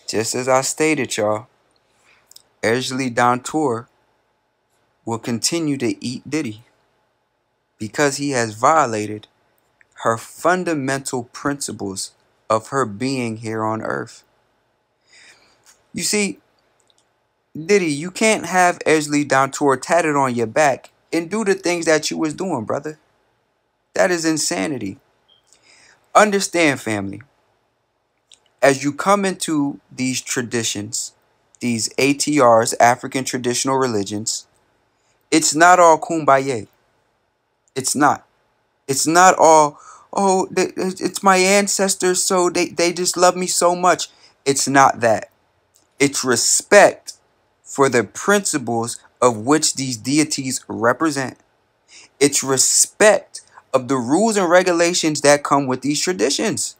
Just as I stated, y'all, Erzulie Dantor will continue to eat Diddy because he has violated her fundamental principles of her being here on earth. You see, Diddy, you can't have Erzulie Dantor tatted on your back and do the things that you was doing, brother. That is insanity. Understand, family, as you come into these traditions, these ATRs, African traditional religions, it's not all kumbaya. It's not. It's not all, oh, it's my ancestors, so they just love me so much. It's not that. It's respect for the principles of which these deities represent. It's respect of the rules and regulations that come with these traditions.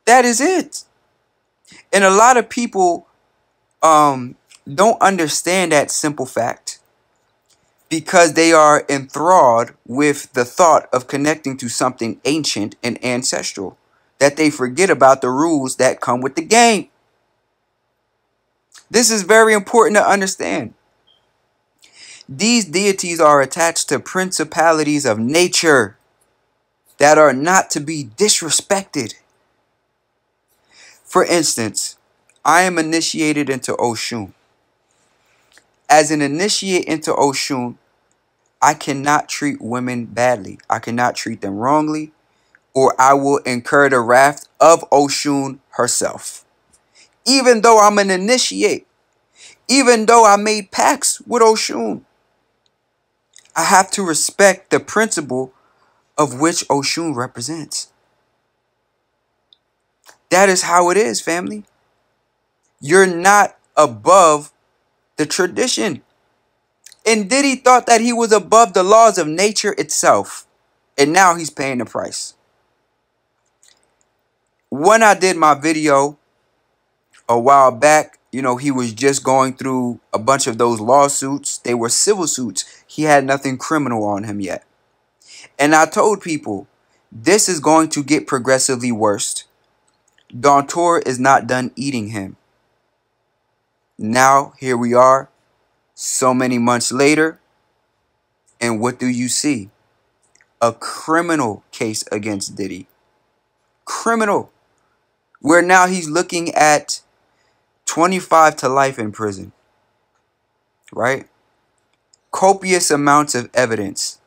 That is it. And a lot of people don't understand that simple fact because they are enthralled with the thought of connecting to something ancient and ancestral, that they forget about the rules that come with the game. This is very important to understand. These deities are attached to principalities of nature that are not to be disrespected. For instance, I am initiated into Oshun. As an initiate into Oshun, I cannot treat women badly. I cannot treat them wrongly, or I will incur the wrath of Oshun herself. Even though I'm an initiate, even though I made pacts with Oshun, I have to respect the principle of which Oshun represents. That is how it is, family. You're not above the tradition. And Diddy thought that he was above the laws of nature itself. And now he's paying the price. When I did my video a while back, you know, he was just going through a bunch of those lawsuits. They were civil suits. He had nothing criminal on him yet. And I told people, this is going to get progressively worse. Dantor is not done eating him. Now, here we are, so many months later, and what do you see? A criminal case against Diddy. Criminal. Where now he's looking at 25 to life in prison. Right? Copious amounts of evidence,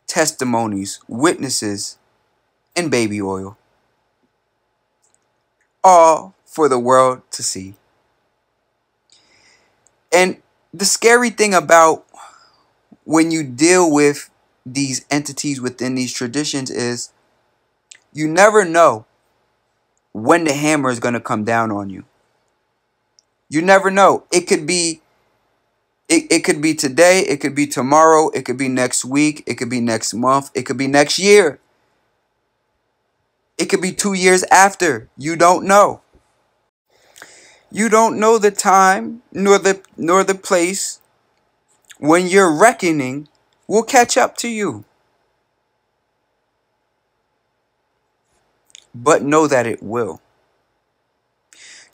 testimonies, witnesses, and baby oil. All for the world to see. And the scary thing about when you deal with these entities within these traditions is you never know when the hammer is going to come down on you. You never know. It could be today, it could be tomorrow, it could be next week, it could be next month, it could be next year. It could be 2 years after. You don't know. You don't know the time nor the place when your reckoning will catch up to you. But know that it will.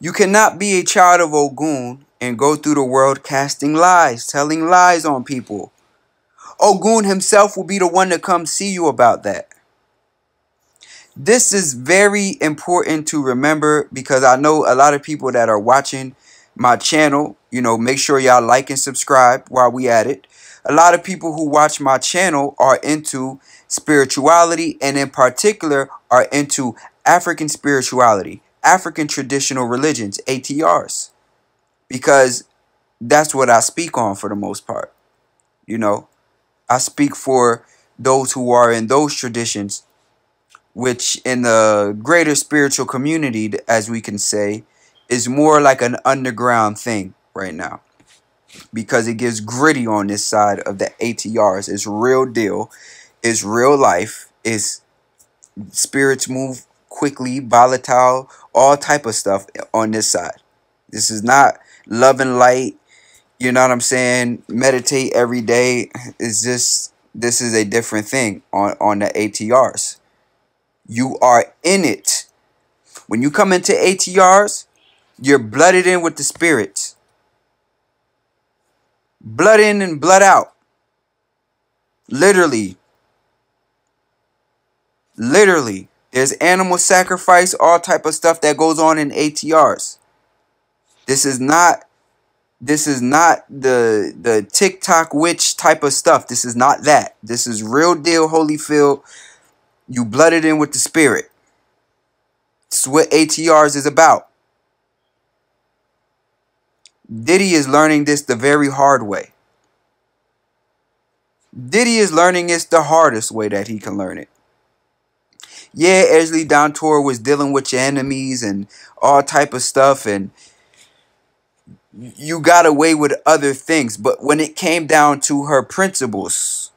You cannot be a child of Ogun and go through the world casting lies, telling lies on people. Ogun himself will be the one to come see you about that. This is very important to remember because I know a lot of people that are watching my channel, you know, make sure y'all like and subscribe while we at it. A lot of people who watch my channel are into spirituality and in particular are into African spirituality, African traditional religions, ATRs, because that's what I speak on for the most part. You know, I speak for those who are in those traditions, which in the greater spiritual community, as we can say, is more like an underground thing right now. Because it gets gritty on this side of the ATRs. It's real deal. It's real life. It's spirits move quickly, volatile, all type of stuff on this side. This is not love and light. You know what I'm saying? Meditate every day. It's just, this is a different thing on the ATRs. You are in it When you come into ATRs, you're blooded in with the spirits. Blood in and blood out. Literally. Literally. There's animal sacrifice, all type of stuff that goes on in ATRs. This is not the TikTok witch type of stuff. This is not that. This is real deal Holyfield. You blooded in with the spirit. This is what ATRs is about. Diddy is learning this the very hard way. Diddy is learning this the hardest way that he can learn it. Yeah, Esuwale Dantor was dealing with your enemies and all type of stuff, and you got away with other things. But when it came down to her principles,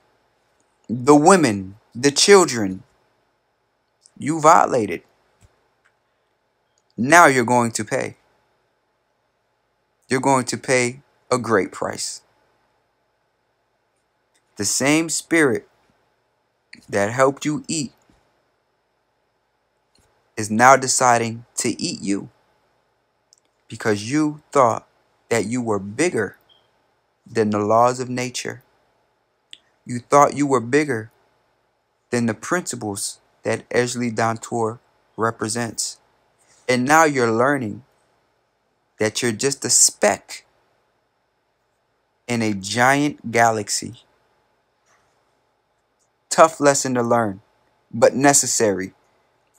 the women, the children, you violated. Now you're going to pay. You're going to pay a great price. The same spirit that helped you eat is now deciding to eat you because you thought that you were bigger than the laws of nature. You thought you were bigger than the principles that Esuwale Dantor represents. And now you're learning that you're just a speck in a giant galaxy. Tough lesson to learn, but necessary.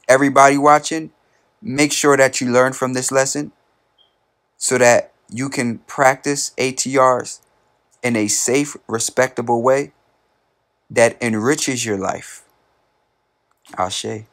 Everybody watching, make sure that you learn from this lesson so that you can practice ATRs in a safe, respectable way that enriches your life. Ashe.